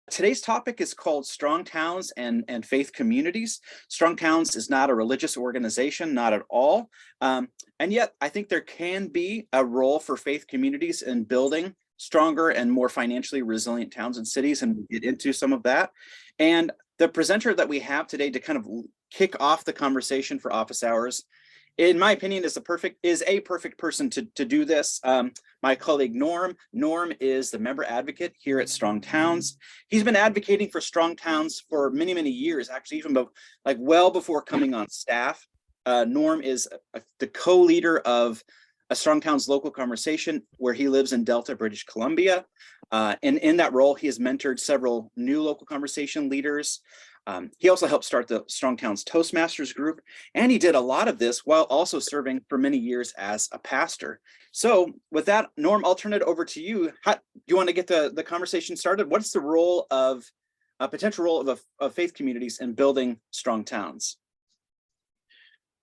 Today's topic is called Strong Towns and Faith Communities. Strong Towns is not a religious organization, not at all. And yet, I think there can be a role for faith communities in building stronger and more financially resilient towns and cities, and we'll get into some of that. And the presenter that we have today to kind of kick off the conversation for office hours, in my opinion, is a perfect person to do this. My colleague Norm. Norm is the member advocate here at Strong Towns. He's been advocating for Strong Towns for many, many years, actually, even well before coming on staff. Norm is the co-leader of a Strong Towns local conversation where he lives in Delta, British Columbia. And in that role, he has mentored several new local conversation leaders. He also helped start the Strong Towns Toastmasters group, and he did a lot of this while also serving for many years as a pastor. So with that, Norm, I'll turn it over to you. Do you want to get the conversation started? What's the role of a potential role of faith communities in building strong towns?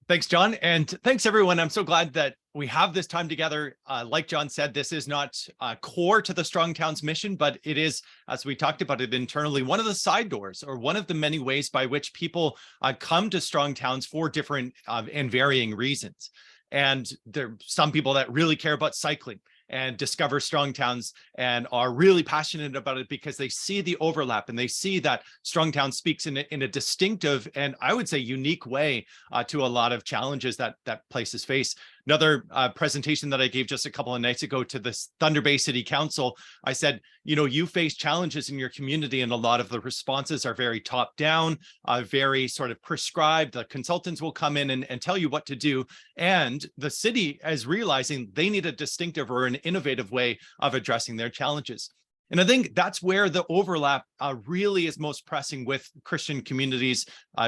Thanks, John. And thanks, everyone. I'm so glad that we have this time together. Like John said, this is not core to the Strong Towns mission, but it is, as we talked about it internally, one of the side doors or one of the many ways by which people come to Strong Towns for different and varying reasons. And there are some people that really care about cycling and discover Strong Towns and are really passionate about it because they see the overlap and they see that Strong Towns speaks in a distinctive and I would say unique way to a lot of challenges that places face. Another presentation that I gave just a couple of nights ago to the Thunder Bay City Council, I said, you face challenges in your community and a lot of the responses are very top down, very sort of prescribed. The consultants will come in and tell you what to do. And the city is realizing they need a distinctive or an innovative way of addressing their challenges. And I think that's where the overlap really is most pressing with Christian communities,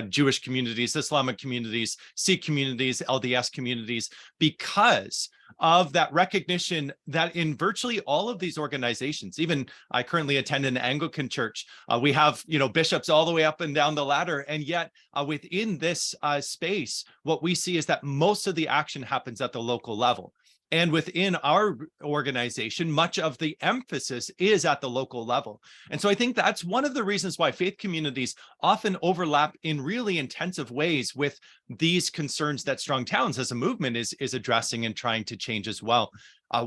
Jewish communities, Islamic communities, Sikh communities, LDS communities, because of that recognition that in virtually all of these organizations, even I currently attend an Anglican church, we have bishops all the way up and down the ladder, and yet within this space, what we see is that most of the action happens at the local level. And within our organization, much of the emphasis is at the local level. And so I think that's one of the reasons why faith communities often overlap in really intensive ways with these concerns that Strong Towns as a movement is addressing and trying to change as well.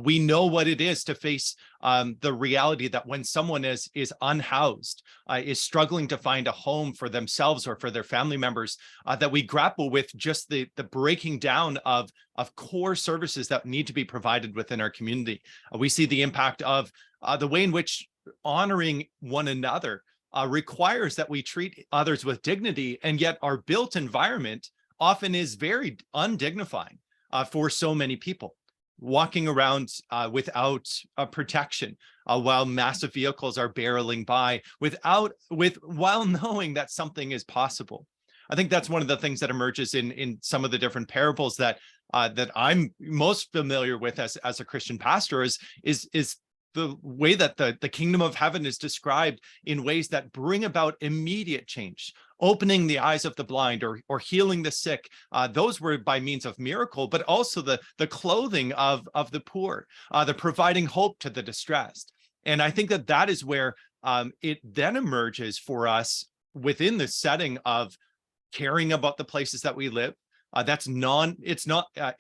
We know what it is to face the reality that when someone is unhoused, is struggling to find a home for themselves or for their family members, that we grapple with just the breaking down of core services that need to be provided within our community. We see the impact of the way in which honoring one another requires that we treat others with dignity, and yet our built environment often is very undignifying for so many people. Walking around without protection while massive vehicles are barreling by while knowing that something is possible. I think that's one of the things that emerges in some of the different parables that I'm most familiar with as a Christian pastor is the way that the kingdom of heaven is described in ways that bring about immediate change, opening the eyes of the blind or healing the sick. Those were by means of miracle, but also the clothing of the poor, the providing hope to the distressed. And I think that is where it then emerges for us within the setting of caring about the places that we live. It's not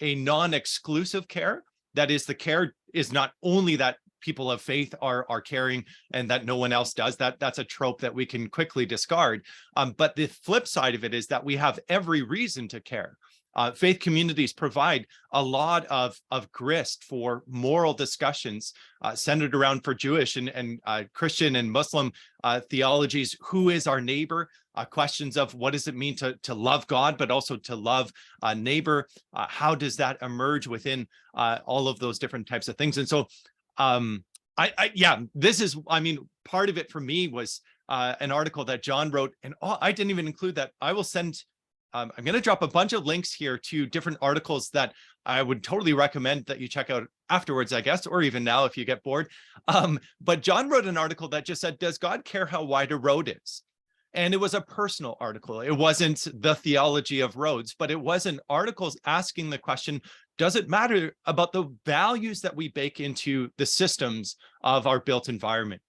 a non-exclusive care. That is, the care is not only that people of faith are caring and that no one else does. That's a trope that we can quickly discard. But the flip side of it is that we have every reason to care. Faith communities provide a lot of grist for moral discussions centered around for Jewish and Christian and Muslim theologies. Who is our neighbor? Questions of what does it mean to love God, but also to love neighbor? How does that emerge within all of those different types of things? And so part of it for me was an article that John wrote, and I didn't even include that. I will send, I'm going to drop a bunch of links here to different articles that I would totally recommend that you check out afterwards, I guess, or even now if you get bored. But John wrote an article that just said, does God care how wide a road is? And it was a personal article. It wasn't the theology of roads, but it was an article asking the question, does it matter about the values that we bake into the systems of our built environment?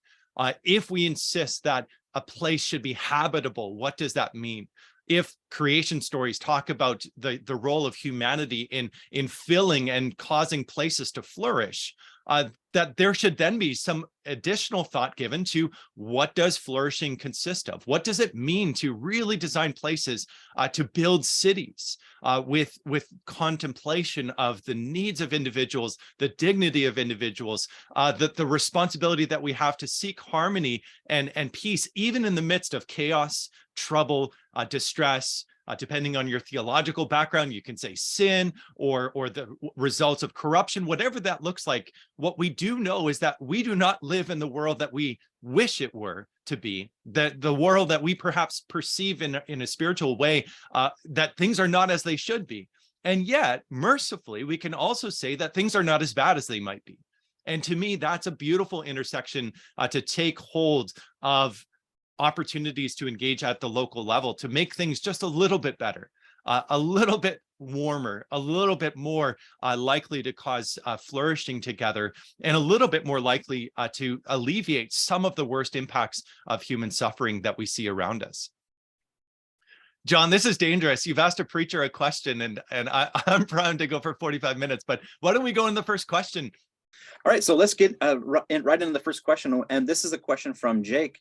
If we insist that a place should be habitable, what does that mean? If creation stories talk about the role of humanity in filling and causing places to flourish, that there should then be some additional thought given to what does flourishing consist of? What does it mean to really design places to build cities with contemplation of the needs of individuals, the dignity of individuals, the responsibility that we have to seek harmony and peace, even in the midst of chaos, trouble, distress. Depending on your theological background, you can say sin or the results of corruption, whatever that looks like. What we do know is that we do not live in the world that we wish it were to be, that the world that we perhaps perceive in a spiritual way, that things are not as they should be. And yet, mercifully, we can also say that things are not as bad as they might be. And to me, that's a beautiful intersection to take hold of opportunities to engage at the local level to make things just a little bit better, a little bit warmer, a little bit more likely to cause flourishing together, and a little bit more likely to alleviate some of the worst impacts of human suffering that we see around us. John, this is dangerous. You've asked a preacher a question, and I'm proud to go for 45 minutes, but why don't we go in the first question? All right, so let's get right into the first question. And this is a question from Jake.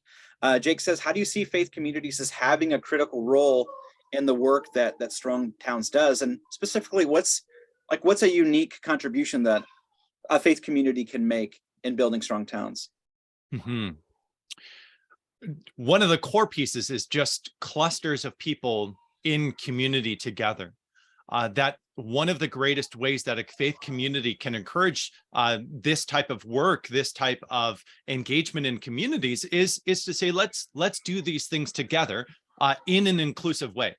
Jake says, how do you see faith communities as having a critical role in the work that Strong Towns does? And specifically, what's a unique contribution that a faith community can make in building strong towns? Mm-hmm. One of the core pieces is just clusters of people in community together. That one of the greatest ways that a faith community can encourage this type of work, this type of engagement in communities is to say, let's do these things together in an inclusive way.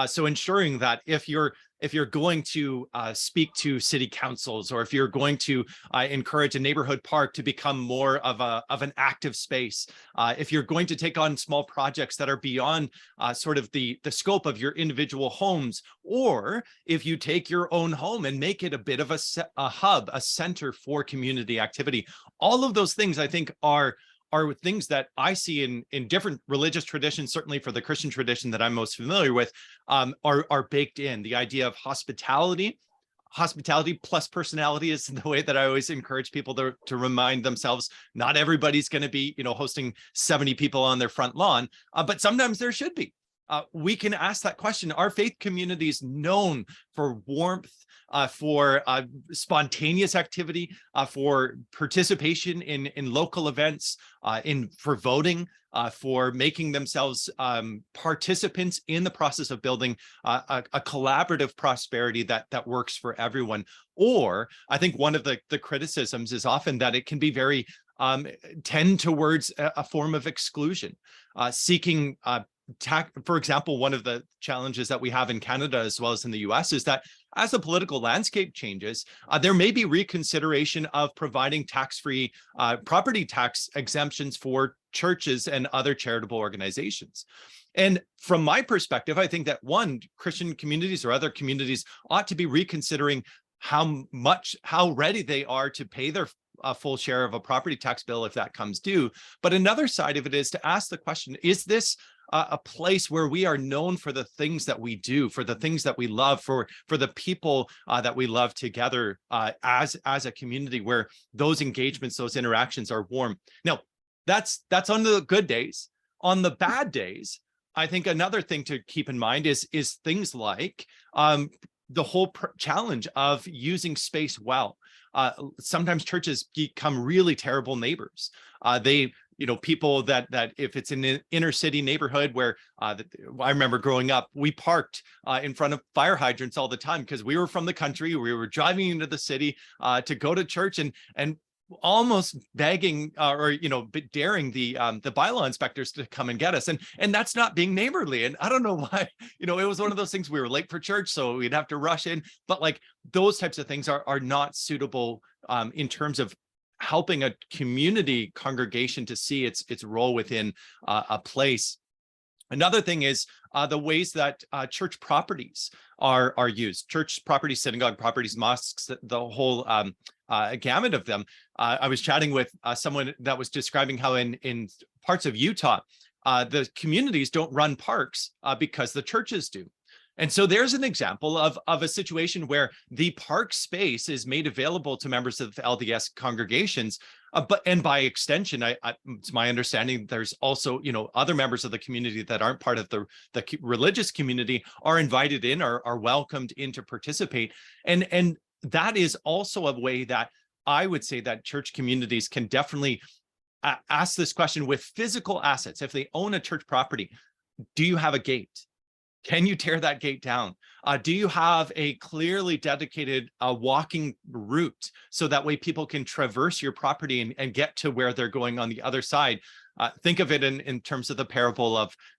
So ensuring that if you're going to speak to city councils, or if you're going to encourage a neighborhood park to become more of an active space, if you're going to take on small projects that are beyond sort of the scope of your individual homes, or if you take your own home and make it a bit of a hub, a center for community activity, all of those things I think are things that I see in different religious traditions, certainly for the Christian tradition that I'm most familiar with, are baked in. The idea of hospitality plus personality is the way that I always encourage people to remind themselves, not everybody's going to be, hosting 70 people on their front lawn, but sometimes there should be. We can ask that question. Are faith communities known for warmth, for spontaneous activity, for participation in local events, for voting, for making themselves participants in the process of building a collaborative prosperity that works for everyone? Or I think one of the criticisms is often that it can be very tend towards a form of exclusion, seeking for example, one of the challenges that we have in Canada as well as in the US is that as the political landscape changes, there may be reconsideration of providing tax-free property tax exemptions for churches and other charitable organizations. And from my perspective, I think that Christian communities or other communities ought to be reconsidering how ready they are to pay their full share of a property tax bill if that comes due. But another side of it is to ask the question, is this a place where we are known for the things that we do, for the things that we love, for the people that we love together as a community, where those engagements, those interactions are warm? Now, that's on the good days. On the bad days, I think another thing to keep in mind is things like the whole challenge of using space well. Sometimes churches become really terrible neighbors. People that if it's in an inner city neighborhood where I remember growing up, we parked in front of fire hydrants all the time because we were from the country. We were driving into the city to go to church and almost begging or daring the bylaw inspectors to come and get us, and that's not being neighborly. And I don't know why. It was one of those things. We were late for church, so we'd have to rush in. But like those types of things are not suitable in terms of helping a community congregation to see its role within a place. Another thing is the ways that church properties are used. Church properties, synagogue properties, mosques, the whole gamut of them. I was chatting with someone that was describing how in parts of Utah, the communities don't run parks because the churches do. And so there's an example of a situation where the park space is made available to members of LDS congregations, and by extension, it's my understanding there's also, other members of the community that aren't part of the religious community are invited in, are welcomed in to participate. And that is also a way that I would say that church communities can definitely ask this question with physical assets. If they own a church property, do you have a gate? Can you tear that gate down? Do you have a clearly dedicated walking route so that way people can traverse your property and get to where they're going on the other side? Think of it in terms of the parable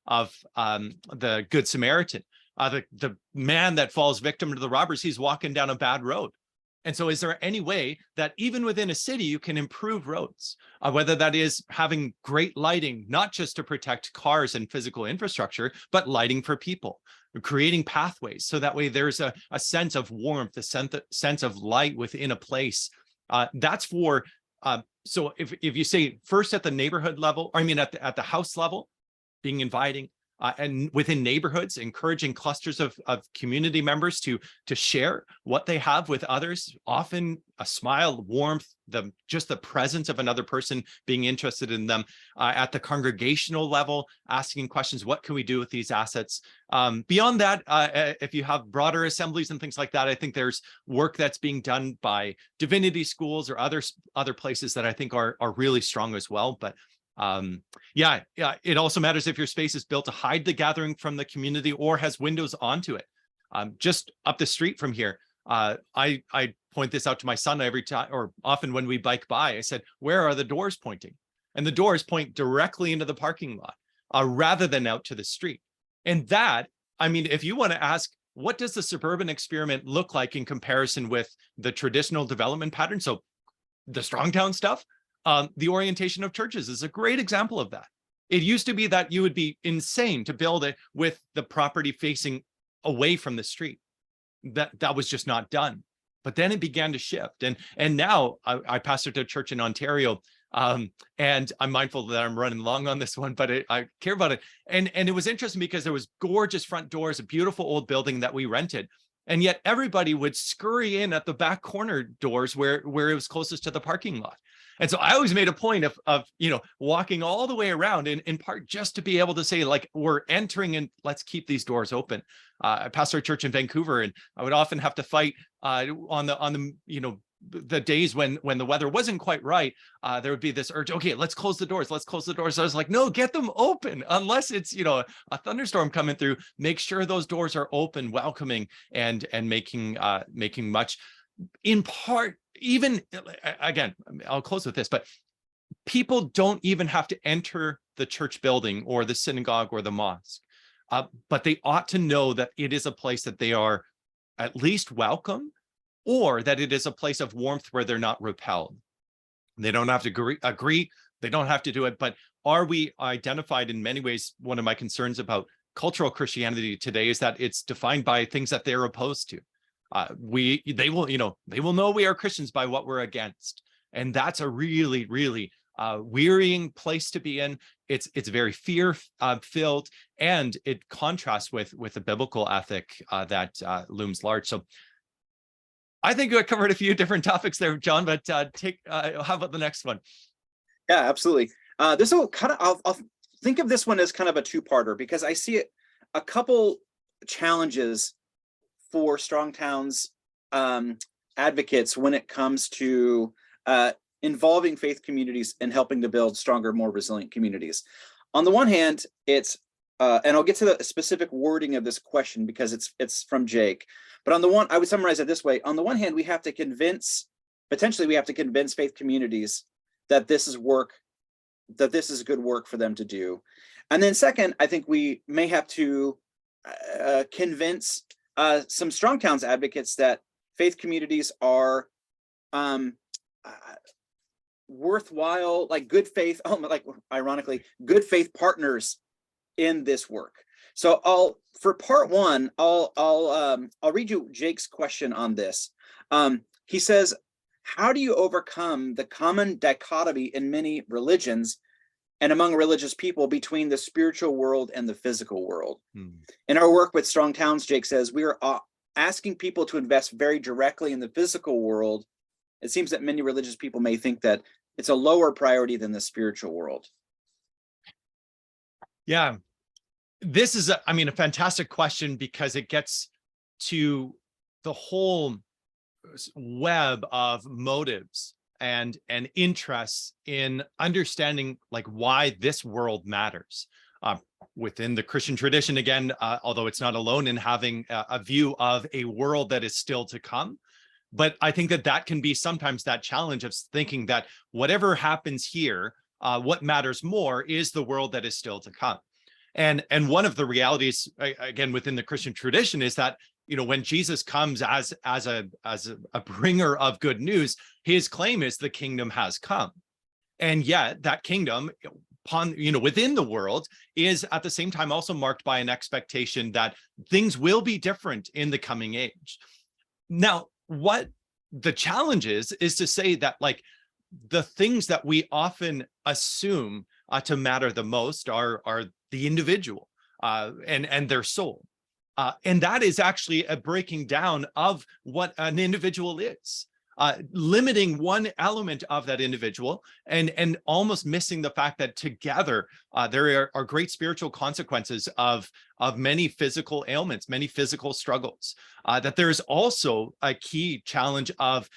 of the Good Samaritan. The man that falls victim to the robbers, he's walking down a bad road. And so is there any way that even within a city, you can improve roads, whether that is having great lighting, not just to protect cars and physical infrastructure, but lighting for people, creating pathways. So that way there's a sense of warmth, a sense of light within a place. That's for, so if you say first at the neighborhood level, I mean, at the house level, being inviting, and within neighborhoods, encouraging clusters of community members to share what they have with others, often a smile, warmth, just the presence of another person being interested in them. At the congregational level, asking questions, what can we do with these assets? Beyond that, if you have broader assemblies and things like that, I think there's work that's being done by divinity schools or other places that I think are really strong as well. But yeah, it also matters if your space is built to hide the gathering from the community or has windows onto it. Just up the street from here, I point this out to my son every time, or often when we bike by. I said, where are the doors pointing? And the doors point directly into the parking lot rather than out to the street. And that, I mean, if you want to ask, what does the suburban experiment look like in comparison with the traditional development pattern? So the Strongtown stuff, the orientation of churches is a great example of that. It used to be that you would be insane to build it with the property facing away from the street. That was just not done. But then it began to shift. And now I pastored a church in Ontario, and I'm mindful that I'm running long on this one, but I care about it. And it was interesting because there was gorgeous front doors, a beautiful old building that we rented. And yet everybody would scurry in at the back corner doors where it was closest to the parking lot. And so I always made a point of walking all the way around in part just to be able to say, like, we're entering and let's keep these doors open. I pastor a church in Vancouver, and I would often have to fight on the days when the weather wasn't quite right. There would be this urge, okay, let's close the doors. Let's close the doors. So I was like, no, get them open unless it's, a thunderstorm coming through. Make sure those doors are open, welcoming, and making much. In part, even again, I'll close with this, but people don't even have to enter the church building or the synagogue or the mosque, but they ought to know that it is a place that they are at least welcome, or that it is a place of warmth where they're not repelled. They don't have to agree, they don't have to do it, but are we identified in many ways? One of my concerns about cultural Christianity today is that it's defined by things that they're opposed to. They will know we are Christians by what we're against. And that's a really, really wearying place to be in. It's very fear filled, and it contrasts with the biblical ethic that looms large. So I think I covered a few different topics there, John, but how about the next one? Yeah, absolutely. This will kind of, I'll think of this one as kind of a two-parter, because I see a couple challenges for Strong Towns advocates when it comes to involving faith communities and helping to build stronger, more resilient communities. On the one hand, it's and I'll get to the specific wording of this question because it's from Jake. But on the one, I would summarize it this way: on the one hand, we have to convince faith communities that this is good work for them to do. And then second, I think we may have to convince some Strong Towns advocates that faith communities are worthwhile, like good faith, ironically, good faith partners in this work. So for part one, I'll read you Jake's question on this. He says, how do you overcome the common dichotomy in many religions and among religious people between the spiritual world and the physical world? Hmm. In our work with Strong Towns, Jake says, we are asking people to invest very directly in the physical world. It seems that many religious people may think that it's a lower priority than the spiritual world. Yeah, this is, I mean, a fantastic question, because it gets to the whole web of motives and interests in understanding like why this world matters. Within the Christian tradition, again, although it's not alone in having a view of a world that is still to come. But I think that that can be sometimes that challenge of thinking that whatever happens here, what matters more is the world that is still to come. And one of the realities, again, within the Christian tradition is that, you know, when Jesus comes as a bringer of good news, his claim is the kingdom has come. And yet that kingdom upon, you know, within the world is at the same time also marked by an expectation that things will be different in the coming age. Now, what the challenge is to say that like the things that we often assume to matter the most are the individual and their soul. And that is actually a breaking down of what an individual is, limiting one element of that individual and almost missing the fact that together there are great spiritual consequences of many physical ailments, many physical struggles, that there's also a key challenge of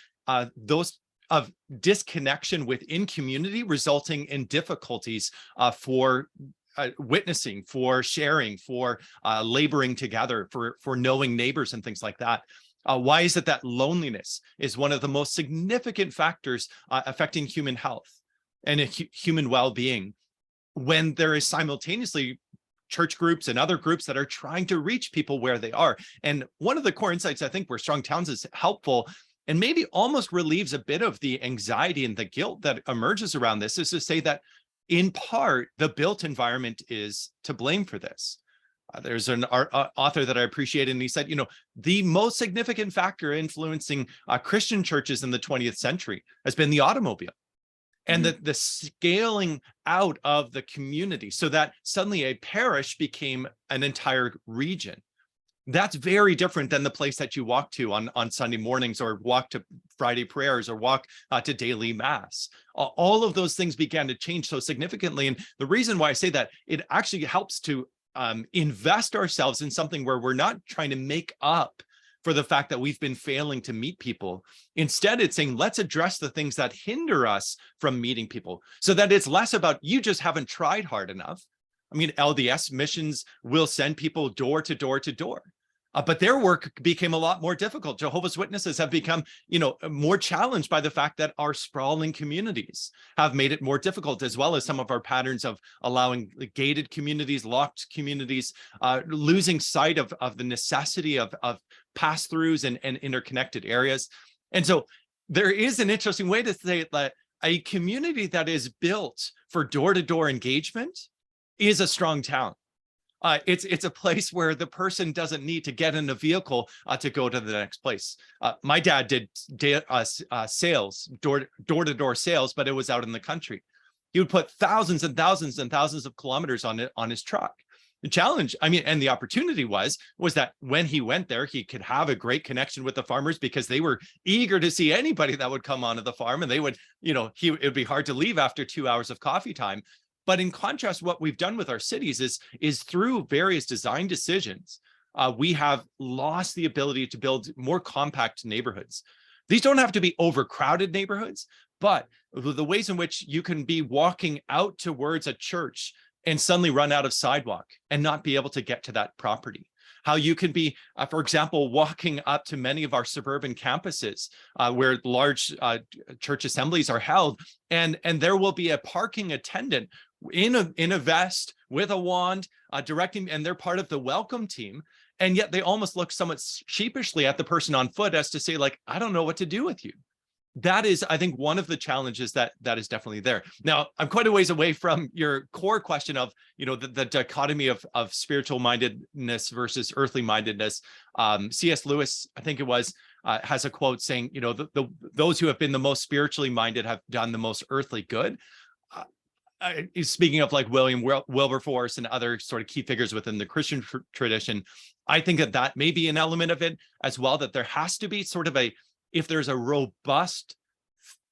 those of disconnection within community resulting in difficulties for witnessing, for sharing, for laboring together, for knowing neighbors and things like that. Why is it that loneliness is one of the most significant factors affecting human health and human well-being, when there is simultaneously church groups and other groups that are trying to reach people where they are? And one of the core insights, I think, where Strong Towns is helpful and maybe almost relieves a bit of the anxiety and the guilt that emerges around this, is to say that in part, the built environment is to blame for this. There's an author that I appreciate, and he said, you know, the most significant factor influencing Christian churches in the 20th century has been the automobile and the scaling out of the community, so that suddenly a parish became an entire region. That's very different than the place that you walk to on Sunday mornings, or walk to Friday prayers, or walk to daily mass. All of those things began to change so significantly. And the reason why I say that, it actually helps to invest ourselves in something where we're not trying to make up for the fact that we've been failing to meet people. Instead, it's saying, let's address the things that hinder us from meeting people, so that it's less about you just haven't tried hard enough. I mean, LDS missions will send people door to door to door. But their work became a lot more difficult. Jehovah's Witnesses have become, you know, more challenged by the fact that our sprawling communities have made it more difficult, as well as some of our patterns of allowing gated communities, locked communities, losing sight of the necessity of pass-throughs and interconnected areas. And so there is an interesting way to say that a community that is built for door-to-door engagement is a strong town. It's a place where the person doesn't need to get in a vehicle to go to the next place. My dad did sales, door-to-door sales, but it was out in the country. He would put thousands and thousands and thousands of kilometers on his truck. The challenge, I mean, and the opportunity was that when he went there, he could have a great connection with the farmers, because they were eager to see anybody that would come onto the farm, and they would, you know, it would be hard to leave after 2 hours of coffee time. But in contrast, what we've done with our cities is through various design decisions, we have lost the ability to build more compact neighborhoods. These don't have to be overcrowded neighborhoods, but the ways in which you can be walking out towards a church and suddenly run out of sidewalk and not be able to get to that property. How you can be, for example, walking up to many of our suburban campuses where large church assemblies are held, and there will be a parking attendant in a vest with a wand directing, and they're part of the welcome team. And yet they almost look somewhat sheepishly at the person on foot, as to say, like, I don't know what to do with you. That is, I think, one of the challenges that is definitely there. Now, I'm quite a ways away from your core question of, you know, the dichotomy of spiritual mindedness versus earthly mindedness. C.S. Lewis, I think it was, has a quote saying, those who have been the most spiritually minded have done the most earthly good. Speaking of like William Wilberforce and other sort of key figures within the Christian tradition, I think that may be an element of it as well, that there has to be sort of if there's a robust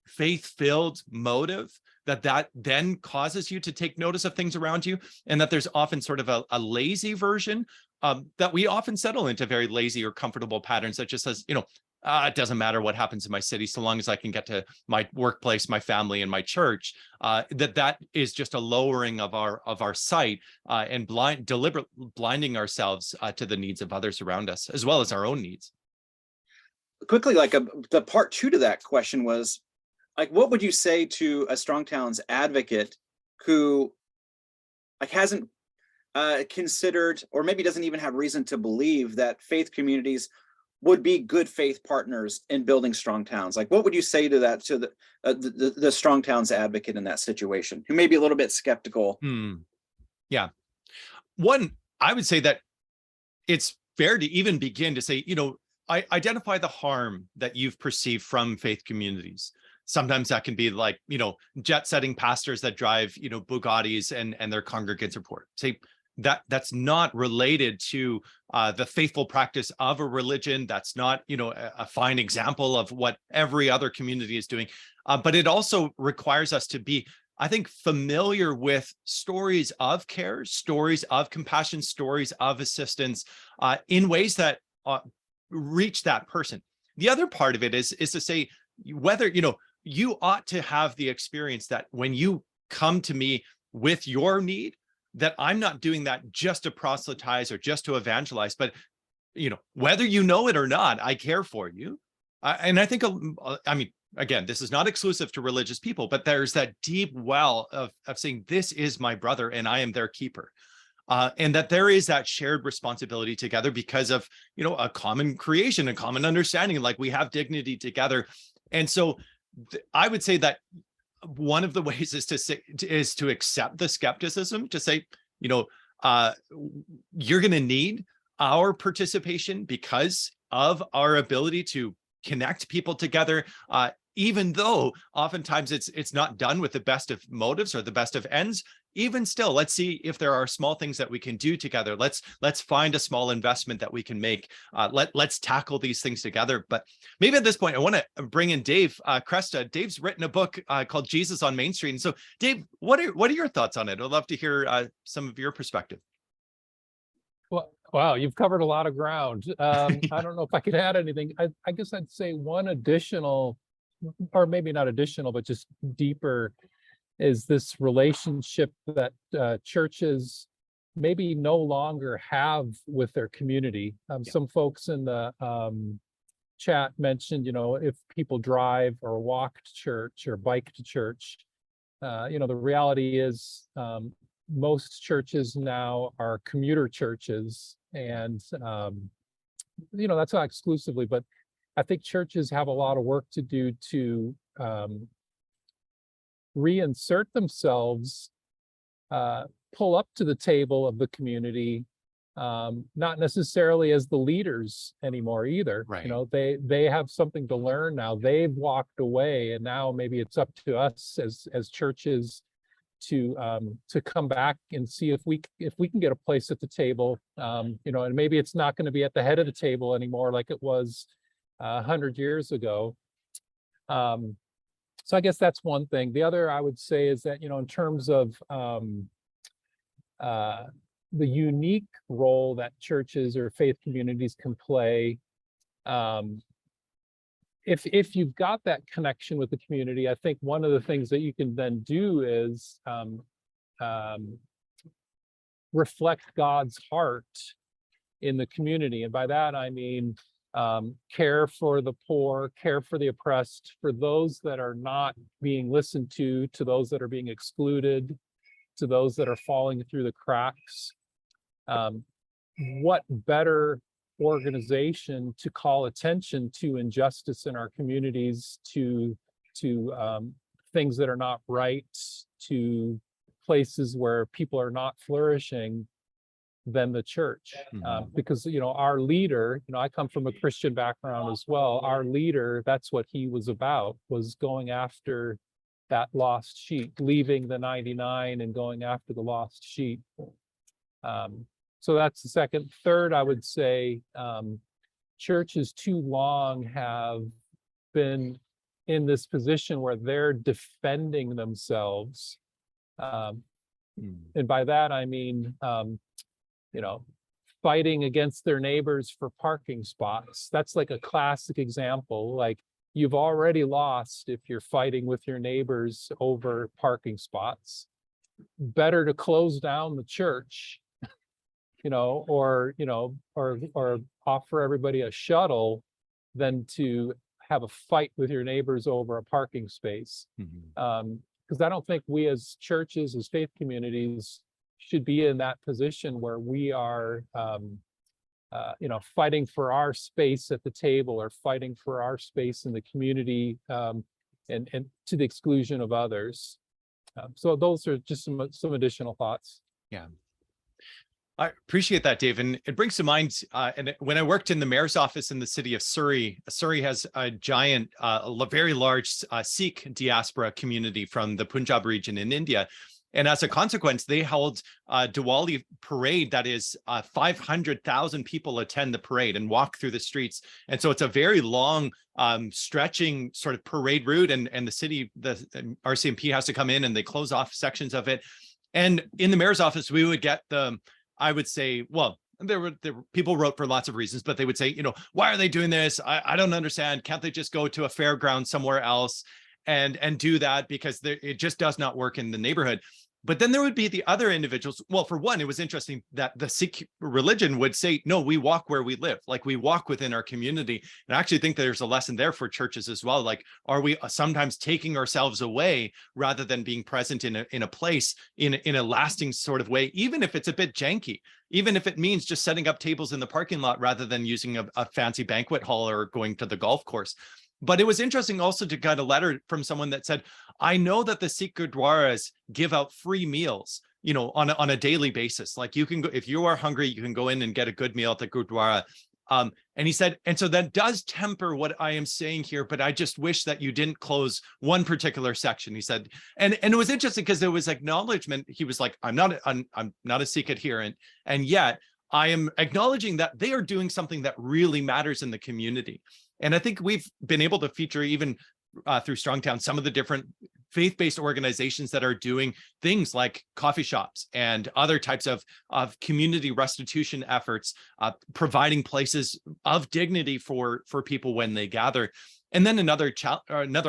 faith-filled motive, that then causes you to take notice of things around you, and that there's often sort of a lazy version that we often settle into very lazy or comfortable patterns that just says, it doesn't matter what happens in my city, so long as I can get to my workplace, my family, and my church. That is just a lowering of our sight and deliberately blinding ourselves to the needs of others around us, as well as our own needs. Quickly, the part two to that question was, what would you say to a Strong Towns advocate who hasn't considered, or maybe doesn't even have reason to believe, that faith communities would be good faith partners in building strong towns? What would you say to that, to the Strong Towns advocate in that situation, who may be a little bit skeptical? Yeah. One, I would say that it's fair to even begin to say, identify the harm that you've perceived from faith communities. Sometimes that can be jet-setting pastors that drive, Bugattis and their congregants report. Say that's not related to the faithful practice of a religion. That's not, a fine example of what every other community is doing. But it also requires us to be, I think, familiar with stories of care, stories of compassion, stories of assistance in ways that reach that person. The other part of it is to say whether, you ought to have the experience that when you come to me with your need, that I'm not doing that just to proselytize or just to evangelize, but, whether you know it or not, I care for you. And I think, again, this is not exclusive to religious people, but there's that deep well of saying, this is my brother and I am their keeper. And that there is that shared responsibility together because of, a common creation, a common understanding, we have dignity together. And so I would say that one of the ways is to accept the skepticism, to say, you're going to need our participation because of our ability to connect people together, even though oftentimes it's not done with the best of motives or the best of ends. Even still, let's see if there are small things that we can do together. Let's find a small investment that we can make. Let's tackle these things together. But maybe at this point, I want to bring in Dave Kresta. Dave's written a book called Jesus on Main Street. And so, Dave, what are your thoughts on it? I'd love to hear some of your perspective. Well, wow, you've covered a lot of ground. I don't know if I could add anything. I guess I'd say one additional, or maybe not additional, but just deeper, is this relationship that churches maybe no longer have with their community. Some folks in the chat mentioned, if people drive or walk to church or bike to church, the reality is most churches now are commuter churches, and that's not exclusively, but I think churches have a lot of work to do to reinsert themselves, pull up to the table of the community, not necessarily as the leaders anymore either. Right. They have something to learn now. They've walked away, and now maybe it's up to us as churches to come back and see if we can get a place at the table. And maybe it's not going to be at the head of the table anymore like it was 100 years ago. So I guess that's one thing. The other I would say is that, in terms of the unique role that churches or faith communities can play, if you've got that connection with the community, I think one of the things that you can then do is reflect God's heart in the community. And by that, I mean, care for the poor, care for the oppressed, for those that are not being listened to those that are being excluded, to those that are falling through the cracks. What better organization to call attention to injustice in our communities, to things that are not right, to places where people are not flourishing, than the church. Because, our leader, I come from a Christian background as well. Our leader, that's what he was about, was going after that lost sheep, leaving the 99 and going after the lost sheep. So that's the second. Third, I would say churches too long have been in this position where they're defending themselves. And by that, I mean, fighting against their neighbors for parking spots. That's like a classic example. Like, you've already lost if you're fighting with your neighbors over parking spots. Better to close down the church, or offer everybody a shuttle than to have a fight with your neighbors over a parking space. Because I don't think we as churches, as faith communities, should be in that position where we are, fighting for our space at the table or fighting for our space in the community, and to the exclusion of others. So those are just some additional thoughts. Yeah. I appreciate that, Dave. And it brings to mind, and when I worked in the mayor's office in the city of Surrey, Surrey has a giant, very large Sikh diaspora community from the Punjab region in India. And as a consequence, they held a Diwali parade that is 500,000 people attend the parade and walk through the streets. And so it's a very long, stretching sort of parade route. And the city, the RCMP has to come in and they close off sections of it. And in the mayor's office, we would get I would say, well, there were people wrote for lots of reasons, but they would say, why are they doing this? I don't understand. Can't they just go to a fairground somewhere else and do that, because it just does not work in the neighborhood. But then there would be the other individuals. Well, for one, it was interesting that the Sikh religion would say, no, we walk where we live, like we walk within our community. And I actually think there's a lesson there for churches as well. Like, are we sometimes taking ourselves away rather than being present in a place in a lasting sort of way, even if it's a bit janky, even if it means just setting up tables in the parking lot rather than using a fancy banquet hall or going to the golf course. But it was interesting also to get a letter from someone that said, I know that the Sikh Gurdwaras give out free meals, on a daily basis. Like, you can go, if you are hungry, you can go in and get a good meal at the Gurdwara. And he said, and so that does temper what I am saying here, but I just wish that you didn't close one particular section. He said, and it was interesting because there was acknowledgement. He was like, I'm not a Sikh adherent, and yet I am acknowledging that they are doing something that really matters in the community. And I think we've been able to feature even through Strongtown some of the different faith-based organizations that are doing things like coffee shops and other types of community restitution efforts, providing places of dignity for people when they gather. And then another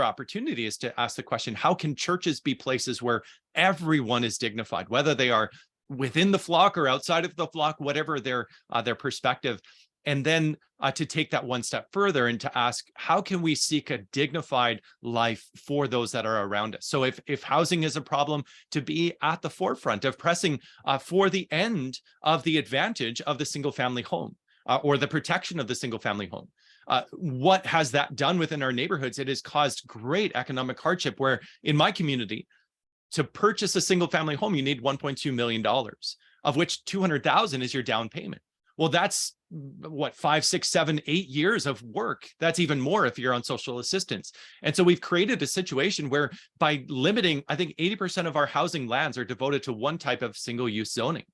opportunity is to ask the question, how can churches be places where everyone is dignified, whether they are within the flock or outside of the flock, whatever their perspective? And then to take that one step further and to ask, how can we seek a dignified life for those that are around us? So if housing is a problem, to be at the forefront of pressing for the end of the advantage of the single family home or the protection of the single family home. What has that done within our neighborhoods? It has caused great economic hardship, where in my community, to purchase a single family home, you need $1.2 million, of which $200,000 is your down payment. Well, that's what, 5, 6, 7, 8 years of work. That's even more if you're on social assistance. And so we've created a situation where, by limiting, I think 80% of our housing lands are devoted to one type of single use zoning.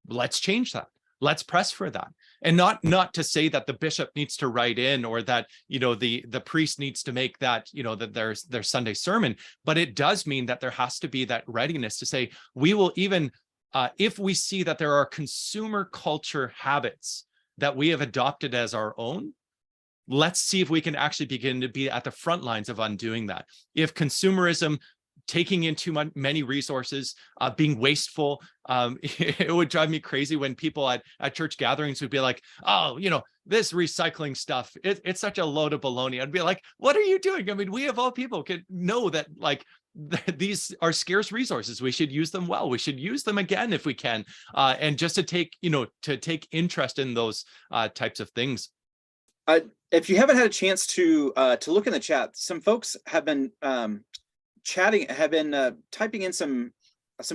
Let's change that. Let's press for that. And not to say that the bishop needs to write in, or that, the priest needs to make that, that there's their Sunday sermon, but it does mean that there has to be that readiness to say, we will even, if we see that there are consumer culture habits that we have adopted as our own, let's see if we can actually begin to be at the front lines of undoing that. If consumerism, taking in too many resources, being wasteful, it would drive me crazy when people at church gatherings would be like, oh, this recycling stuff, it's such a load of baloney. I'd be like, what are you doing? I mean, we of all people could know that, like, these are scarce resources. We should use them well. We should use them again if we can, and just to take interest in those types of things. If you haven't had a chance to look in the chat, some folks have been typing in some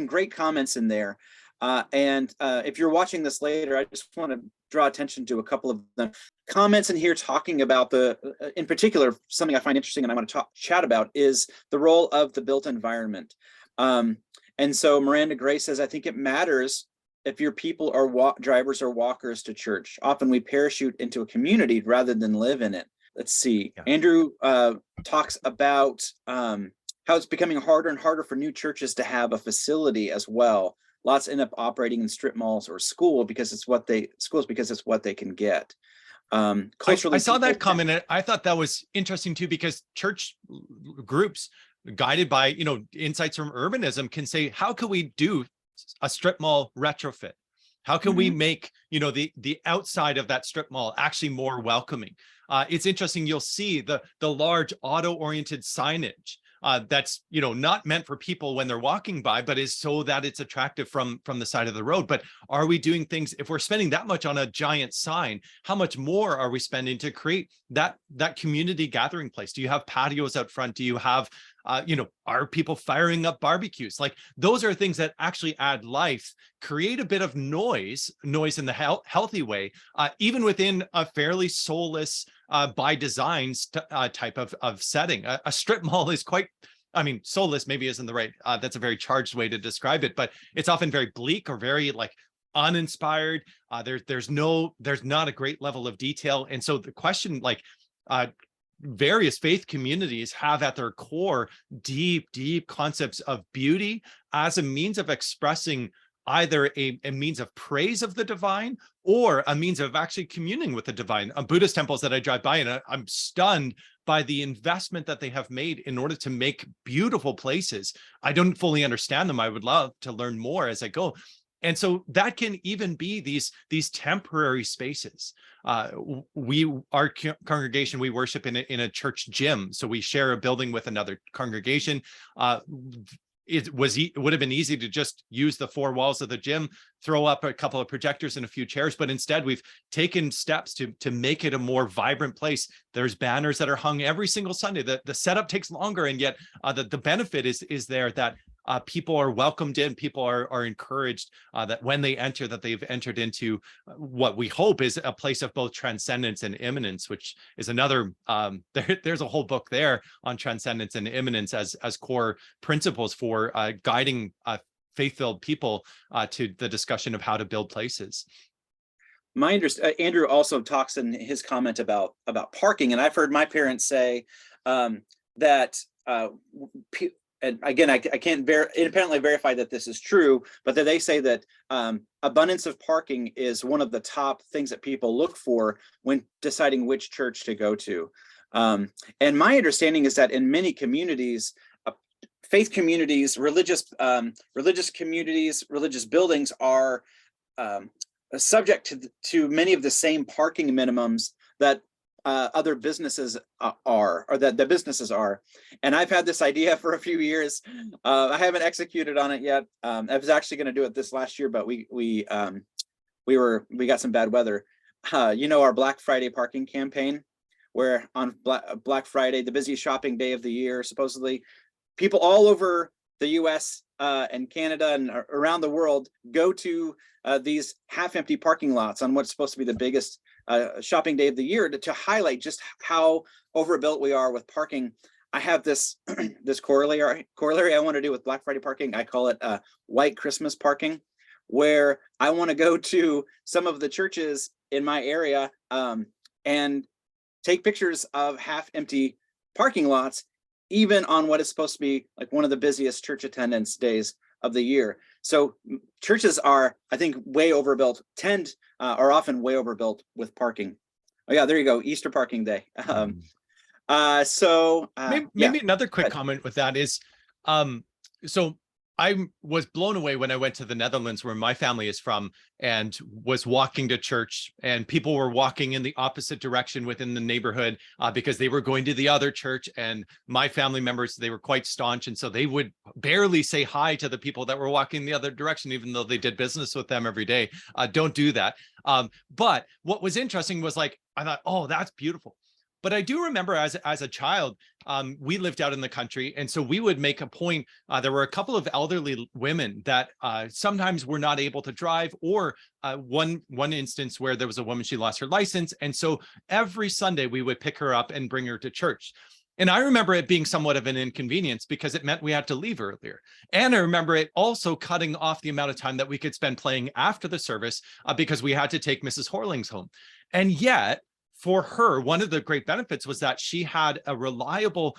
great comments in there. And if you're watching this later, I just want to draw attention to a couple of the comments in here talking about in particular, something I find interesting and I want to chat about is the role of the built environment. And so Miranda Gray says, I think it matters if your people are drivers or walkers to church. Often we parachute into a community rather than live in it. Let's see. Yeah. Andrew talks about how it's becoming harder and harder for new churches to have a facility as well. Lots end up operating in strip malls or schools because it's what they can get. I saw that comment and I thought that was interesting too, because church groups guided by, you know, insights from urbanism can say, how can we do a strip mall retrofit? How can we make, you know, the outside of that strip mall actually more welcoming? It's interesting. You'll see the large auto-oriented signage that's, you know, not meant for people when they're walking by, but is so that it's attractive from the side of the road. But are we doing things, if we're spending that much on a giant sign, how much more are we spending to create that community gathering place? Do you have patios out front? Do you have, you know, are people firing up barbecues? Like, those are things that actually add life, create a bit of noise in the healthy way, even within a fairly soulless, by design type of setting. A strip mall is quite, I mean, soulless maybe isn't the right, that's a very charged way to describe it, but it's often very bleak or very like uninspired. There's not a great level of detail. And so the question, like, various faith communities have at their core deep concepts of beauty as a means of expressing either a means of praise of the divine or a means of actually communing with the divine. Buddhist temples that I drive by, and I'm stunned by the investment that they have made in order to make beautiful places. I don't fully understand them. I would love to learn more as I go. And so that can even be these temporary spaces. Our congregation, we worship in a church gym. So we share a building with another congregation. It would have been easy to just use the four walls of the gym, throw up a couple of projectors and a few chairs, but instead we've taken steps to make it a more vibrant place. There's banners that are hung every single Sunday. The setup takes longer, and yet the benefit is there that people are welcomed in, people are encouraged that when they enter, that they've entered into what we hope is a place of both transcendence and immanence, which is another, there's a whole book there on transcendence and immanence as core principles for guiding faith-filled people to the discussion of how to build places. Andrew also talks in his comment about parking, and I've heard my parents say that and again, I can't independently verify that this is true, but that they say that abundance of parking is one of the top things that people look for when deciding which church to go to. And my understanding is that in many communities, faith communities, religious communities, religious buildings are subject to many of the same parking minimums that other businesses are, or that the businesses are. And I've had this idea for a few years. I haven't executed on it yet. I was actually going to do it this last year, but we got some bad weather. You know, our Black Friday parking campaign, where on Black Friday, the busiest shopping day of the year, supposedly, people all over the US and Canada and around the world go to these half-empty parking lots on what's supposed to be the biggest shopping day of the year to highlight just how overbuilt we are with parking. I have this this corollary I want to do with Black Friday parking. I call it white Christmas parking, where I want to go to some of the churches in my area and take pictures of half-empty parking lots, even on what is supposed to be like one of the busiest church attendance days of the year. So churches are, I think, way overbuilt, are often way overbuilt with parking. Oh yeah, there you go, Easter parking day. Maybe another quick comment with that is, so I was blown away when I went to the Netherlands, where my family is from, and was walking to church, and people were walking in the opposite direction within the neighborhood because they were going to the other church. And my family members, they were quite staunch, and so they would barely say hi to the people that were walking the other direction, even though they did business with them every day. Don't do that. But what was interesting was, like, I thought, oh, that's beautiful. But I do remember as a child, we lived out in the country. And so we would make a point. There were a couple of elderly women that sometimes were not able to drive, or one instance where there was a woman, she lost her license. And so every Sunday we would pick her up and bring her to church. And I remember it being somewhat of an inconvenience because it meant we had to leave earlier. And I remember it also cutting off the amount of time that we could spend playing after the service because we had to take Mrs. Horlings home. And yet, for her, one of the great benefits was that she had a reliable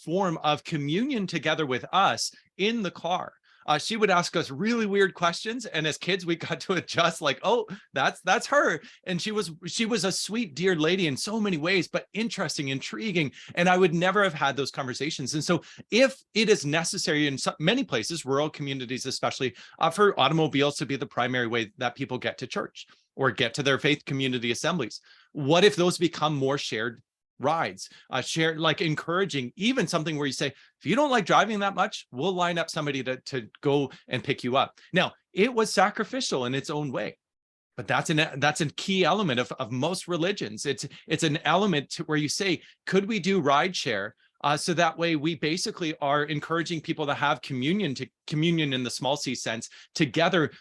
form of communion together with us in the car. She would ask us really weird questions, and as kids, we got to adjust, like, oh, that's her. And she was a sweet, dear lady in so many ways, but interesting, intriguing. And I would never have had those conversations. And so, if it is necessary in many places, rural communities especially, for automobiles to be the primary way that people get to church or get to their faith community assemblies, what if those become more shared rides, shared, like encouraging, even something where you say, if you don't like driving that much, we'll line up somebody to go and pick you up. Now, it was sacrificial in its own way, but that's a key element of most religions. It's an element where you say, could we do ride share? So that way we basically are encouraging people to have communion in the small c sense together,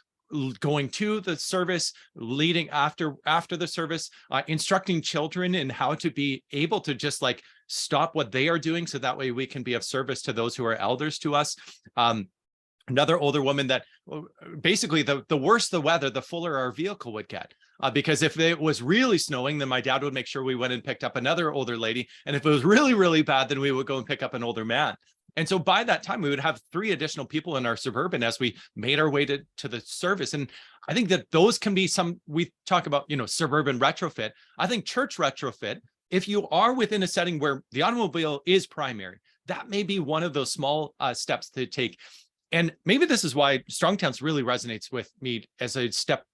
going to the service, leading after the service, instructing children in how to be able to just like stop what they are doing, so that way we can be of service to those who are elders to us. Another older woman that basically the worse the weather, the fuller our vehicle would get. Because if it was really snowing, then my dad would make sure we went and picked up another older lady. And if it was really, really bad, then we would go and pick up an older man. And so by that time, we would have 3 additional people in our Suburban as we made our way to the service. And I think that those can be we talk about, suburban retrofit. I think church retrofit, if you are within a setting where the automobile is primary, that may be one of those small steps to take. And maybe this is why Strong Towns really resonates with me as a step,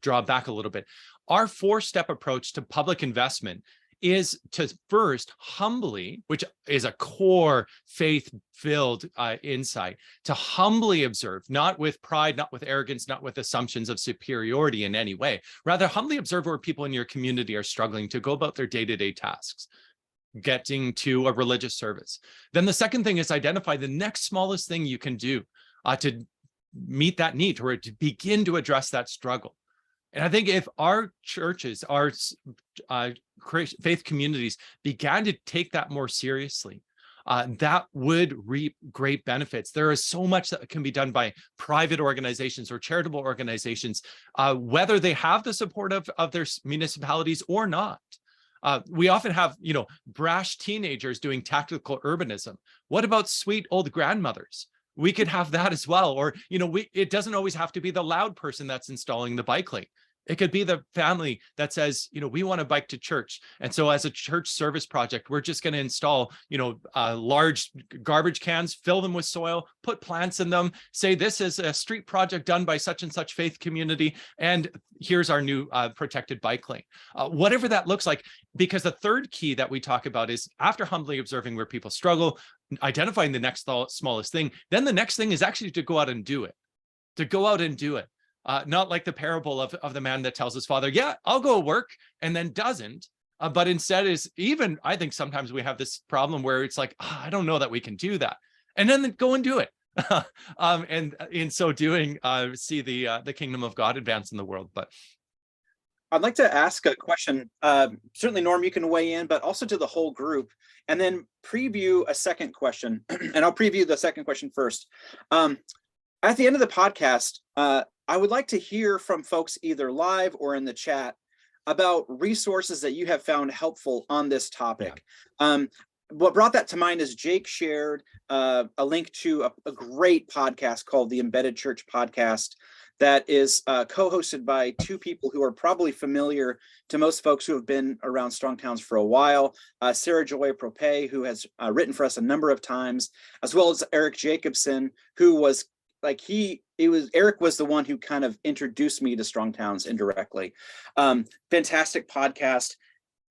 draw back a little bit. Our 4-step approach to public investment is to first humbly, which is a core faith-filled insight, to humbly observe, not with pride, not with arrogance, not with assumptions of superiority in any way. Rather, humbly observe where people in your community are struggling to go about their day-to-day tasks, getting to a religious service. Then the second thing is identify the next smallest thing you can do to meet that need, or to begin to address that struggle. And I think if our churches, our faith communities began to take that more seriously, that would reap great benefits. There is so much that can be done by private organizations or charitable organizations, whether they have the support of their municipalities or not. We often have, brash teenagers doing tactical urbanism. What about sweet old grandmothers? We could have that as well. Or, it doesn't always have to be the loud person that's installing the bike lane. It could be the family that says, we want to bike to church. And so as a church service project, we're just going to install, large garbage cans, fill them with soil, put plants in them, say this is a street project done by such and such faith community, and here's our new protected bike lane. Whatever that looks like, because the third key that we talk about is, after humbly observing where people struggle, identifying the next smallest thing, then the next thing is actually to go out and do it. Not like the parable of the man that tells his father, yeah, I'll go work, and then doesn't. But instead is, even, I think sometimes we have this problem where it's like, I don't know that we can do that. And then go and do it. And in so doing, see the kingdom of God advance in the world. But I'd like to ask a question. Certainly, Norm, you can weigh in, but also to the whole group, and then preview a second question. And I'll preview the second question first. At the end of the podcast, I would like to hear from folks either live or in the chat about resources that you have found helpful on this topic. Yeah. What brought that to mind is Jake shared a link to a great podcast called the Embedded Church Podcast that is co-hosted by 2 people who are probably familiar to most folks who have been around Strong Towns for a while. Sarah Joy Propay, who has written for us a number of times, as well as Eric Jacobson, who was Eric was the one who kind of introduced me to Strong Towns indirectly. Fantastic podcast.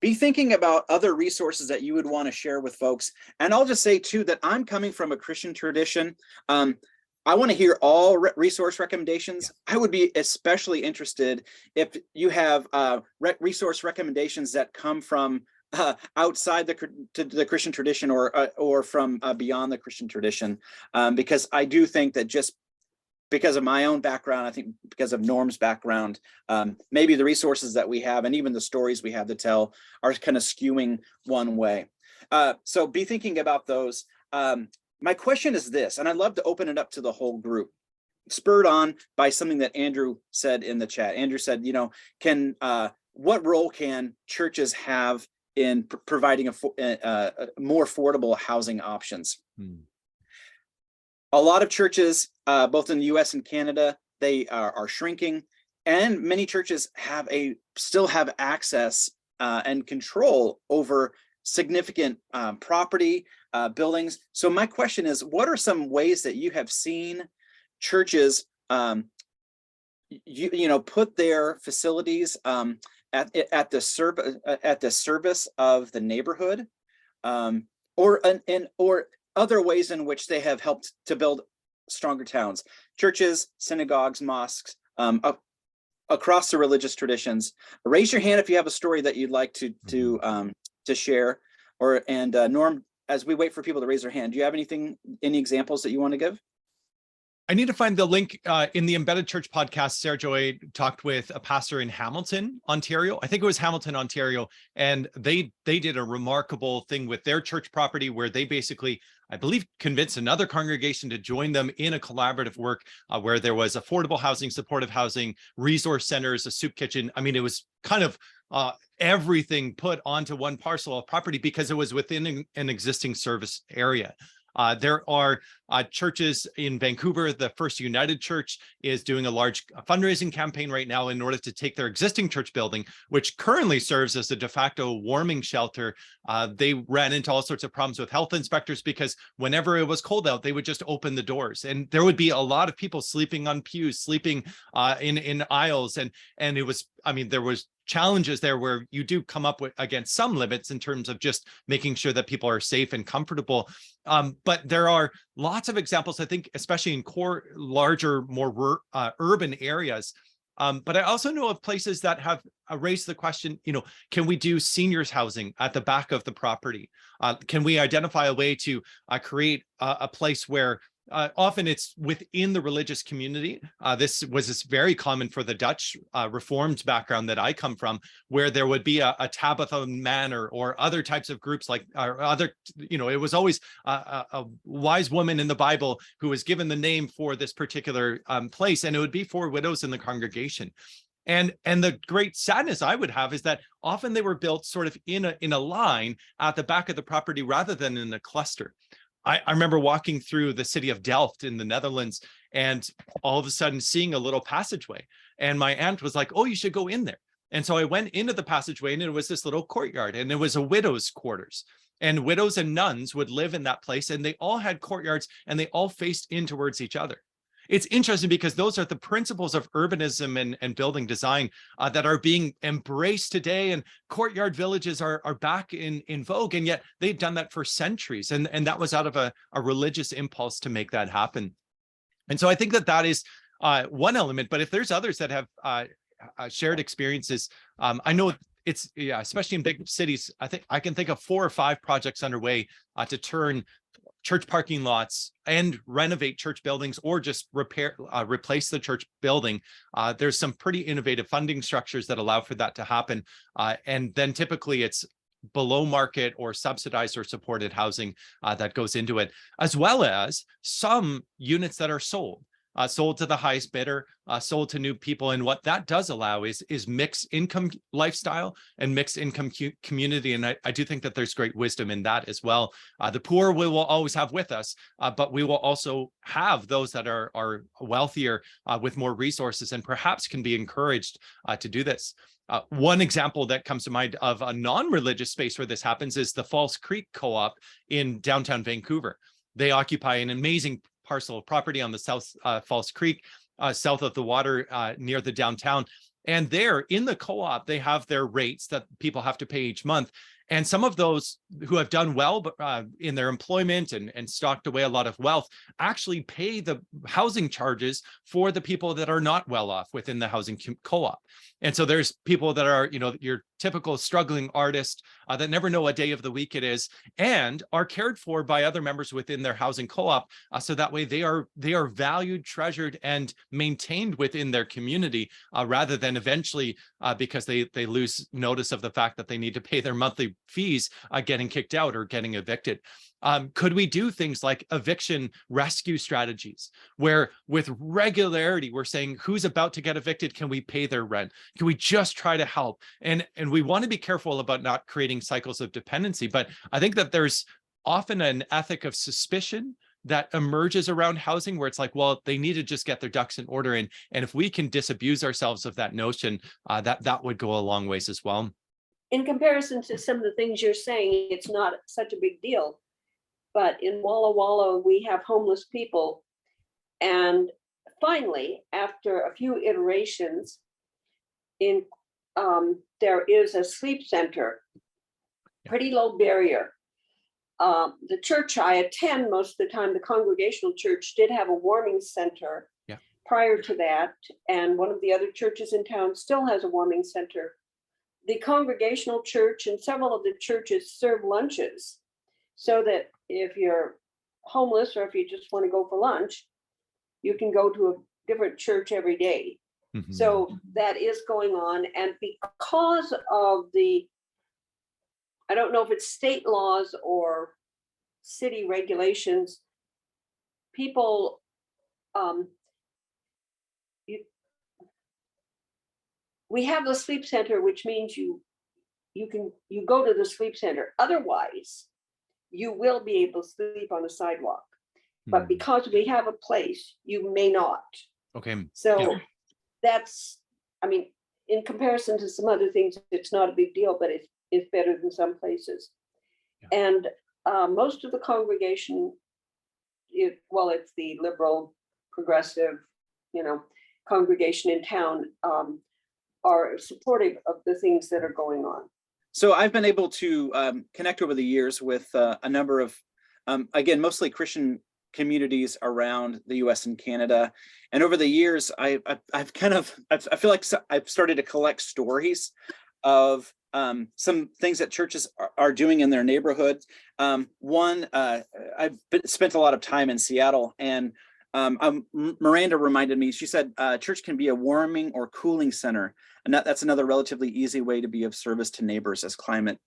Be thinking about other resources that you would want to share with folks. And I'll just say too, that I'm coming from a Christian tradition. I want to hear all resource recommendations. I would be especially interested if you have resource recommendations that come from outside the Christian tradition, or from beyond the Christian tradition, because I do think that just because of my own background, I think because of Norm's background, maybe the resources that we have and even the stories we have to tell are kind of skewing one way. So be thinking about those. My question is this, and I'd love to open it up to the whole group, spurred on by something that Andrew said in the chat. Andrew said, what role can churches have in providing more affordable housing options? A lot of churches, both in the US and Canada, they are shrinking, and many churches still have access and control over significant property, buildings. So my question is, what are some ways that you have seen churches put their facilities at the service of the neighborhood, or other ways in which they have helped to build stronger towns? Churches, synagogues, mosques, across the religious traditions. Raise your hand if you have a story that you'd like to share. Norm, as we wait for people to raise their hand, do you have any examples that you want to give? I need to find the link in the Embedded Church podcast. Sarah Joy talked with a pastor in Hamilton, Ontario. I think it was Hamilton, Ontario. And they did a remarkable thing with their church property where they basically, I believe, convinced another congregation to join them in a collaborative work where there was affordable housing, supportive housing, resource centers, a soup kitchen. I mean, it was kind of everything put onto one parcel of property because it was within an existing service area. There are churches in Vancouver. The First United Church is doing a large fundraising campaign right now in order to take their existing church building, which currently serves as a de facto warming shelter. They ran into all sorts of problems with health inspectors because whenever it was cold out, they would just open the doors, and there would be a lot of people sleeping on pews, sleeping in aisles, and it was, I mean, there was challenges there where you do come up with against some limits in terms of just making sure that people are safe and comfortable. But there are lots of examples, I think, especially in core, larger, more urban areas. But I also know of places that have raised the question, can we do seniors housing at the back of the property? Can we identify a way to create a place where often it's within the religious community. This was very common for the Dutch Reformed background that I come from, where there would be a Tabitha Manor or other types of groups it was always a wise woman in the Bible who was given the name for this particular place, and it would be for widows in the congregation. And the great sadness I would have is that often they were built sort of in a line at the back of the property rather than in a cluster. I remember walking through the city of Delft in the Netherlands and all of a sudden seeing a little passageway. And my aunt was like, oh, you should go in there. And so I went into the passageway and it was this little courtyard, and it was a widow's quarters. And widows and nuns would live in that place, and they all had courtyards and they all faced in towards each other. It's interesting because those are the principles of urbanism and building design that are being embraced today, and courtyard villages are back in vogue, and yet they've done that for centuries, and that was out of a religious impulse to make that happen. And so I think that is one element, but if there's others that have shared experiences, I know it's, especially in big cities, I think I can think of 4 or 5 projects underway to turn church parking lots and renovate church buildings, or just replace the church building. There's some pretty innovative funding structures that allow for that to happen. And then typically it's below market or subsidized or supported housing that goes into it, as well as some units that are sold to the highest bidder, sold to new people. And what that does allow is mixed income lifestyle and mixed income community. And I do think that there's great wisdom in that as well. The poor we will always have with us, but we will also have those that are wealthier with more resources and perhaps can be encouraged to do this. One example that comes to mind of a non-religious space where this happens is the False Creek Co-op in downtown Vancouver. They occupy an amazing parcel of property on the south False Creek, south of the water near the downtown. And there in the co-op, they have their rates that people have to pay each month. And some of those who have done well in their employment and stocked away a lot of wealth actually pay the housing charges for the people that are not well off within the housing co-op. And so there's people that are, your typical struggling artist that never know what day of the week it is and are cared for by other members within their housing co-op. So that way they are valued, treasured, and maintained within their community rather than eventually because they lose notice of the fact that they need to pay their monthly fees getting kicked out or getting evicted. Could we do things like eviction rescue strategies where with regularity we're saying who's about to get evicted, can we pay their rent? Can we just try to help? And we want to be careful about not creating cycles of dependency, but I think that there's often an ethic of suspicion that emerges around housing where it's like, well, they need to just get their ducks in order. And if we can disabuse ourselves of that notion, that would go a long ways as well. In comparison to some of the things you're saying, it's not such a big deal. But in Walla Walla, we have homeless people. And finally, after a few iterations, there is a sleep center, pretty low barrier. The church I attend most of the time, the Congregational Church, did have a warming center prior to that. And one of the other churches in town still has a warming center. The Congregational Church and several of the churches serve lunches so that if you're homeless or if you just want to go for lunch, you can go to a different church every day. Mm-hmm. So that is going on. And because of I don't know if it's state laws or city regulations, people, we have the sleep center, which means you go to the sleep center. Otherwise, you will be able to sleep on the sidewalk. But because we have a place, you may not. Okay. So that's, in comparison to some other things, it's not a big deal, but it's better than some places. Yeah. And most of the congregation, it's the liberal, progressive, congregation in town, are supportive of the things that are going on. So I've been able to connect over the years with a number of, again, mostly Christian communities around the U.S. and Canada. And over the years, I feel like I've started to collect stories of some things that churches are doing in their neighborhoods. I've spent a lot of time in Seattle, and Miranda reminded me, she said, church can be a warming or cooling center. And that's another relatively easy way to be of service to neighbors as climate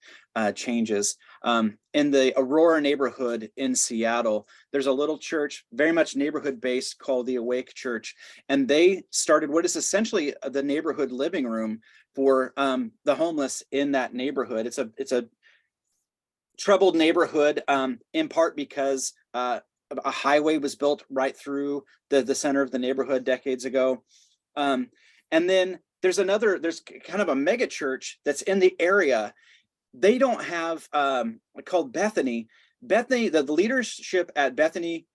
changes. In the Aurora neighborhood in Seattle, there's a little church, very much neighborhood based, called the Awake Church. And they started what is essentially the neighborhood living room for the homeless in that neighborhood. It's a troubled neighborhood, in part because a highway was built right through the center of the neighborhood decades ago. And then there's kind of a mega church that's in the area. They don't have called Bethany. Bethany, the leadership at Bethany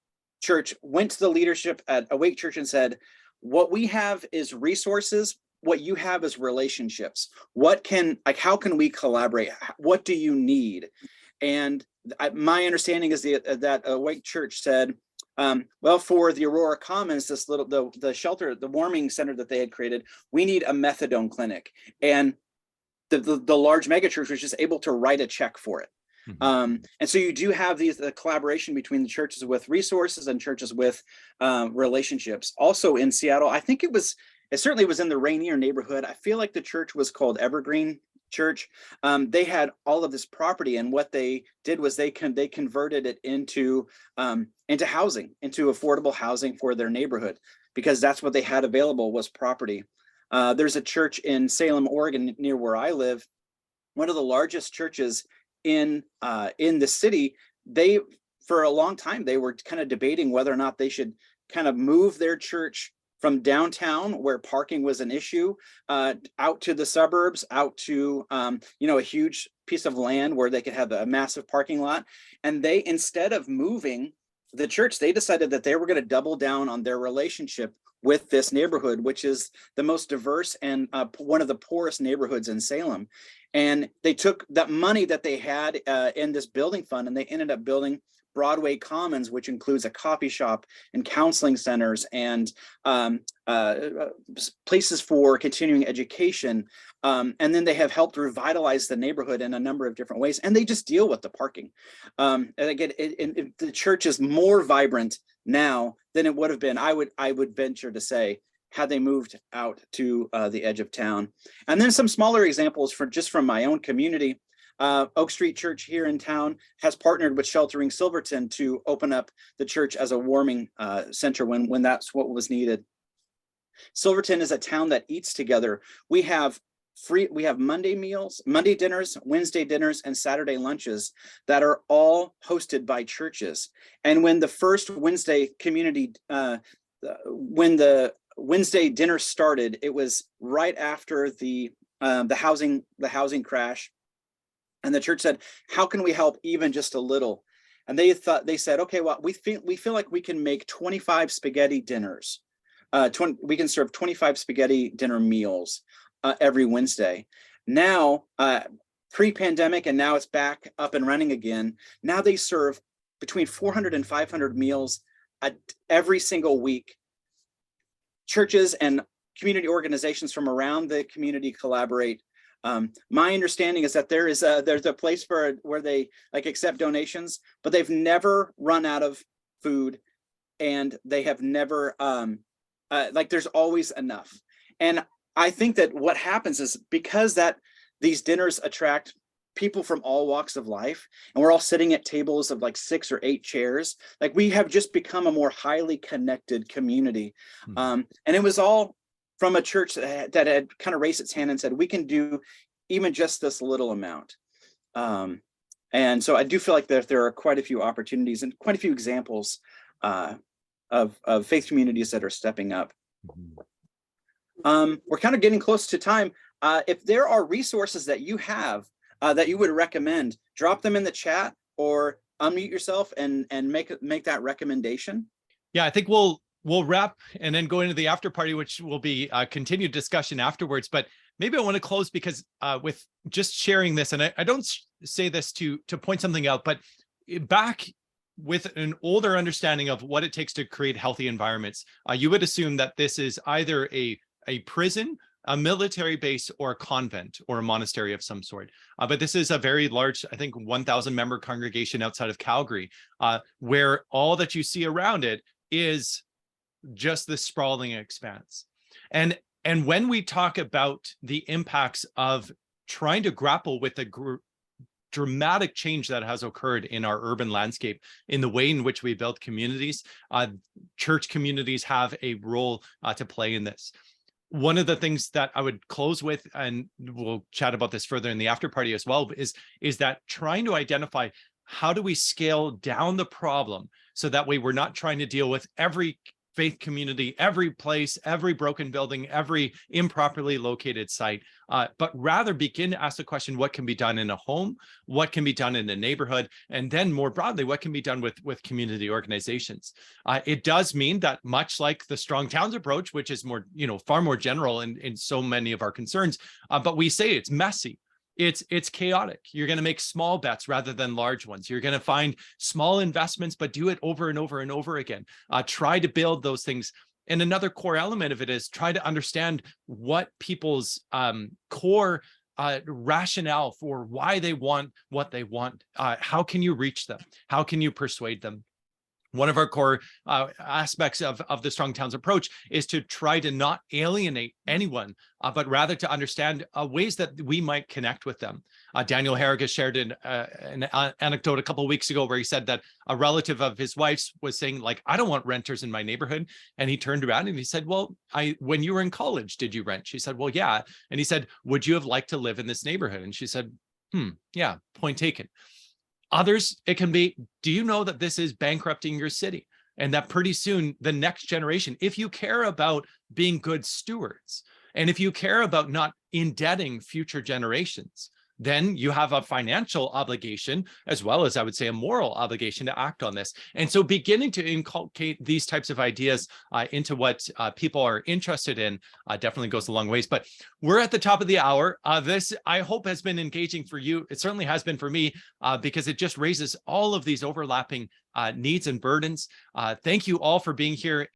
Church went to the leadership at Awake Church and said, what we have is resources. What you have is relationships. How can we collaborate? What do you need? And my understanding is that Awake Church said, for the Aurora Commons, the shelter, the warming center that they had created, we need a methadone clinic. And the large megachurch was just able to write a check for it. Mm-hmm. And so you do have the collaboration between the churches with resources and churches with relationships. Also in Seattle, I think it certainly was in the Rainier neighborhood. I feel like the church was called Evergreen Church. They had all of this property, and what they did was they converted it into housing, into affordable housing for their neighborhood, because that's what they had available was property. There's a church in Salem, Oregon, near where I live, one of the largest churches in the city. They, for a long time, they were kind of debating whether or not they should kind of move their church from downtown, where parking was an issue, out to the suburbs, out to a huge piece of land where they could have a massive parking lot. And they, instead of moving the church, they decided that they were going to double down on their relationship with this neighborhood, which is the most diverse and one of the poorest neighborhoods in Salem. And they took that money that they had in this building fund, and they ended up building Broadway Commons, which includes a coffee shop and counseling centers and places for continuing education. And then they have helped revitalize the neighborhood in a number of different ways. And they just deal with the parking. And again, the church is more vibrant now than it would have been, I would venture to say, had they moved out to the edge of town. And then some smaller examples from my own community. Oak Street Church here in town has partnered with Sheltering Silverton to open up the church as a warming center when that's what was needed. Silverton is a town that eats together. We have Monday meals, Monday dinners, Wednesday dinners, and Saturday lunches that are all hosted by churches. And when the first Wednesday community, when the Wednesday dinner started, it was right after the housing crash. And the church said, how can we help even just a little? And they said, okay, well, we feel like we can make 25 spaghetti dinners. We can serve 25 spaghetti dinner meals every Wednesday. Now, pre-pandemic, and now it's back up and running again. Now they serve between 400 and 500 meals every single week. Churches and community organizations from around the community collaborate. My understanding is that there's a place where they accept donations, but they've never run out of food, and they have never there's always enough. And I think that what happens is because these dinners attract people from all walks of life, and we're all sitting at tables of 6 or 8 chairs, we have just become a more highly connected community. And it was all from a church that had kind of raised its hand and said, we can do even just this little amount. And so I do feel like there are quite a few opportunities and quite a few examples of faith communities that are stepping up. We're kind of getting close to time. If there are resources that you have that you would recommend, drop them in the chat or unmute yourself and make that recommendation. Yeah, I think we'll wrap and then go into the after party, which will be a continued discussion afterwards. But maybe I want to close because with just sharing this, and I don't say this to point something out, but back with an older understanding of what it takes to create healthy environments, you would assume that this is either a prison, a military base, or a convent or a monastery of some sort. But this is a very large, I think 1,000 member congregation outside of Calgary, where all that you see around it is just this sprawling expanse. And when we talk about the impacts of trying to grapple with the dramatic change that has occurred in our urban landscape, in the way in which we build communities, church communities have a role to play in this. One of the things that I would close with, and we'll chat about this further in the after party as well, is that trying to identify how do we scale down the problem so that way we're not trying to deal with every faith community, every place, every broken building, every improperly located site, but rather begin to ask the question, what can be done in a home, what can be done in a neighborhood, and then more broadly, what can be done with community organizations. It does mean that much like the Strong Towns approach, which is more, far more general in so many of our concerns, but we say it's messy. It's chaotic. You're going to make small bets rather than large ones. You're going to find small investments, but do it over and over and over again. Try to build those things. And another core element of it is try to understand what people's core rationale for why they want what they want. How can you reach them? How can you persuade them? One of our core aspects of the Strong Towns approach is to try to not alienate anyone, but rather to understand ways that we might connect with them. Daniel Harrigan shared an anecdote a couple of weeks ago where he said that a relative of his wife's was saying, I don't want renters in my neighborhood. And he turned around and he said, well, when you were in college, did you rent? She said, well, yeah. And he said, would you have liked to live in this neighborhood? And she said, yeah, point taken. Others, it can be, do you know that this is bankrupting your city? And that pretty soon, the next generation, if you care about being good stewards, and if you care about not indebting future generations, then you have a financial obligation, as well as, I would say, a moral obligation to act on this. And so beginning to inculcate these types of ideas into what people are interested in definitely goes a long ways. But we're at the top of the hour. This, I hope, has been engaging for you. It certainly has been for me, because it just raises all of these overlapping needs and burdens. Thank you all for being here.